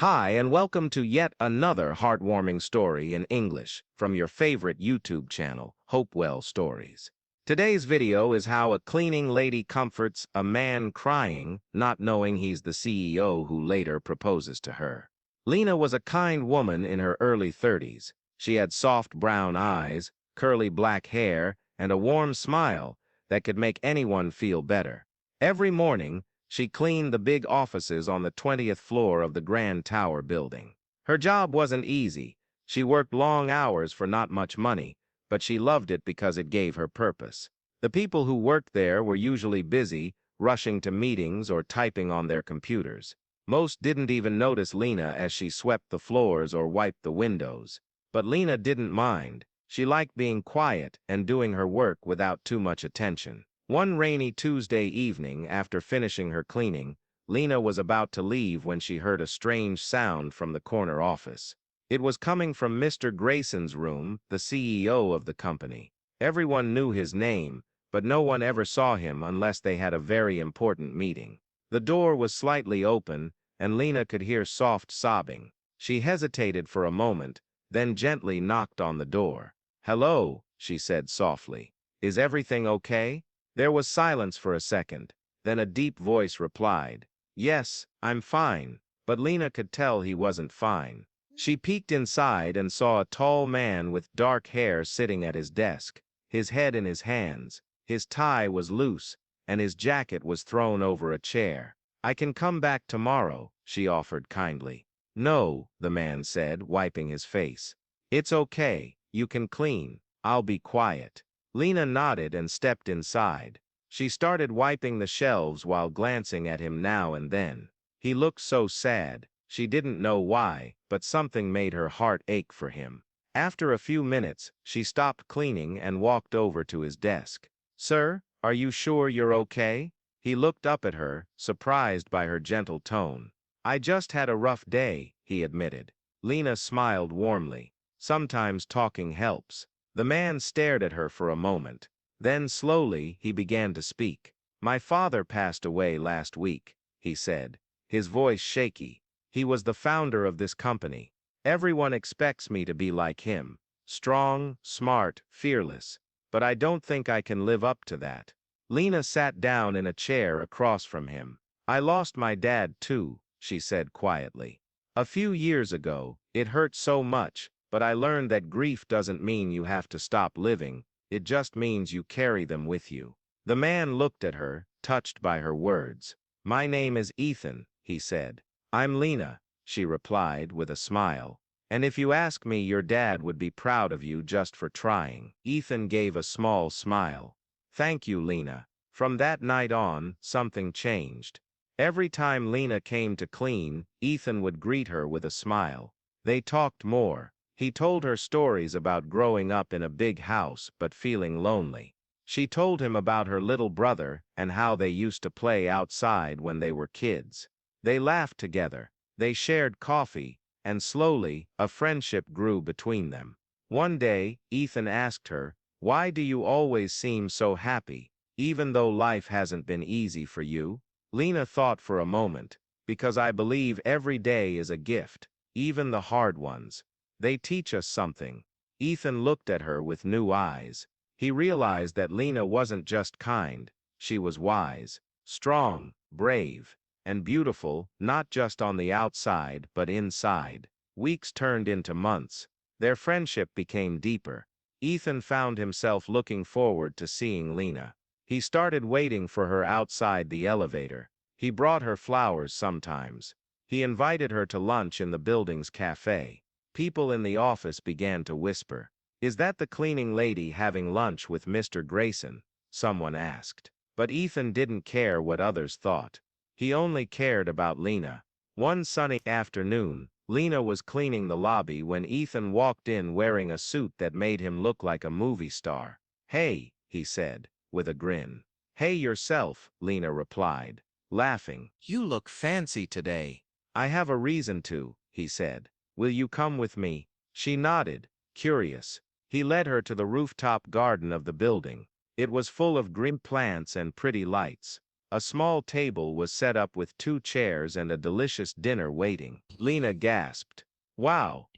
Hi, and welcome to yet another heartwarming story in English from your favorite YouTube channel, Hopewell Stories. Today's video is how a cleaning lady comforts a man crying, not knowing he's the CEO who later proposes to her. Lena was a kind woman in her early 30s. She had soft brown eyes, curly black hair, and a warm smile that could make anyone feel better. Every morning, she cleaned the big offices on the 20th floor of the Grand Tower building. Her job wasn't easy. She worked long hours for not much money, but she loved it because it gave her purpose. The people who worked there were usually busy, rushing to meetings or typing on their computers. Most didn't even notice Lena as she swept the floors or wiped the windows. But Lena didn't mind. She liked being quiet and doing her work without too much attention. One rainy Tuesday evening, after finishing her cleaning, Lena was about to leave when she heard a strange sound from the corner office. It was coming from Mr. Grayson's room, the CEO of the company. Everyone knew his name, but no one ever saw him unless they had a very important meeting. The door was slightly open, and Lena could hear soft sobbing. She hesitated for a moment, then gently knocked on the door. "Hello," she said softly. "Is everything okay?" There was silence for a second. Then a deep voice replied, "Yes, I'm fine," but Lena could tell he wasn't fine. She peeked inside and saw a tall man with dark hair sitting at his desk, his head in his hands. His tie was loose, and his jacket was thrown over a chair. "I can come back tomorrow," she offered kindly. "No," the man said, wiping his face. "It's okay, you can clean. I'll be quiet." Lena nodded and stepped inside. She started wiping the shelves while glancing at him now and then. He looked so sad. She didn't know why, but something made her heart ache for him. After a few minutes, she stopped cleaning and walked over to his desk. "Sir, are you sure you're okay?" He looked up at her, surprised by her gentle tone. "I just had a rough day," he admitted. Lena smiled warmly. "Sometimes talking helps." The man stared at her for a moment. Then slowly he began to speak. "My father passed away last week," he said, his voice shaky. "He was the founder of this company. Everyone expects me to be like him, strong, smart, fearless, but I don't think I can live up to that." Lena sat down in a chair across from him. "I lost my dad too," she said quietly. "A few years ago. It hurt so much. But I learned that grief doesn't mean you have to stop living, it just means you carry them with you." The man looked at her, touched by her words. "My name is Ethan," he said. "I'm Lena," she replied with a smile. "And if you ask me, your dad would be proud of you just for trying." Ethan gave a small smile. "Thank you, Lena." From that night on, something changed. Every time Lena came to clean, Ethan would greet her with a smile. They talked more. He told her stories about growing up in a big house but feeling lonely. She told him about her little brother and how they used to play outside when they were kids. They laughed together, they shared coffee, and slowly, a friendship grew between them. One day, Ethan asked her, "Why do you always seem so happy, even though life hasn't been easy for you?" Lena thought for a moment. "Because I believe every day is a gift, even the hard ones. They teach us something." Ethan looked at her with new eyes. He realized that Lena wasn't just kind, she was wise, strong, brave, and beautiful, not just on the outside but inside. Weeks turned into months. Their friendship became deeper. Ethan found himself looking forward to seeing Lena. He started waiting for her outside the elevator. He brought her flowers sometimes. He invited her to lunch in the building's cafe. People in the office began to whisper. "Is that the cleaning lady having lunch with Mr. Grayson?" someone asked. But Ethan didn't care what others thought. He only cared about Lena. One sunny afternoon, Lena was cleaning the lobby when Ethan walked in wearing a suit that made him look like a movie star. "Hey," he said, with a grin. "Hey yourself," Lena replied, laughing. "You look fancy today." "I have a reason to," he said. "Will you come with me?" She nodded, curious. He led her to the rooftop garden of the building. It was full of green plants and pretty lights. A small table was set up with 2 chairs and a delicious dinner waiting. Lena gasped. Wow!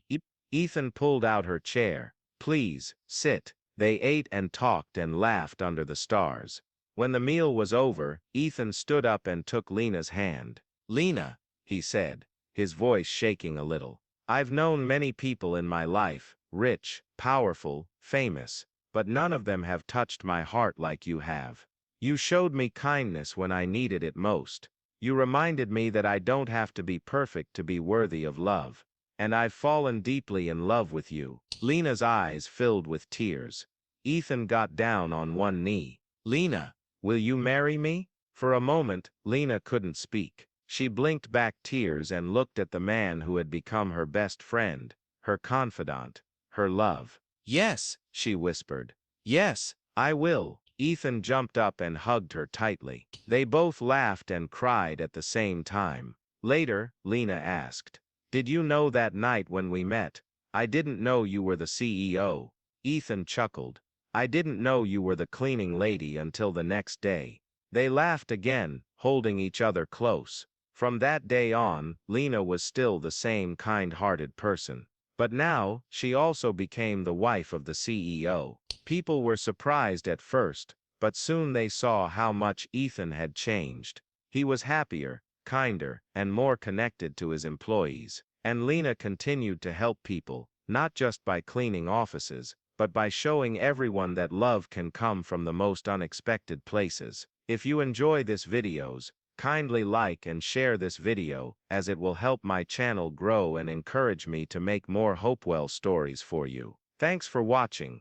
Ethan pulled out her chair. Please, sit. They ate and talked and laughed under the stars. When the meal was over, Ethan stood up and took Lena's hand. Lena, he said, his voice shaking a little. I've known many people in my life, rich, powerful, famous, but none of them have touched my heart like you have. You showed me kindness when I needed it most. You reminded me that I don't have to be perfect to be worthy of love. And I've fallen deeply in love with you. Lena's eyes filled with tears. Ethan got down on one knee. Lena, will you marry me? For a moment, Lena couldn't speak. She blinked back tears and looked at the man who had become her best friend, her confidant, her love. Yes, she whispered. Yes, I will. Ethan jumped up and hugged her tightly. They both laughed and cried at the same time. Later, Lena asked, did you know that night when we met? I didn't know you were the CEO. Ethan chuckled. I didn't know you were the cleaning lady until the next day. They laughed again, holding each other close. From that day on, Lena was still the same kind-hearted person. But now, she also became the wife of the CEO. People were surprised at first, but soon they saw how much Ethan had changed. He was happier, kinder, and more connected to his employees. And Lena continued to help people, not just by cleaning offices, but by showing everyone that love can come from the most unexpected places. If you enjoy this videos, kindly like and share this video, as it will help my channel grow and encourage me to make more Hopewell stories for you. Thanks for watching.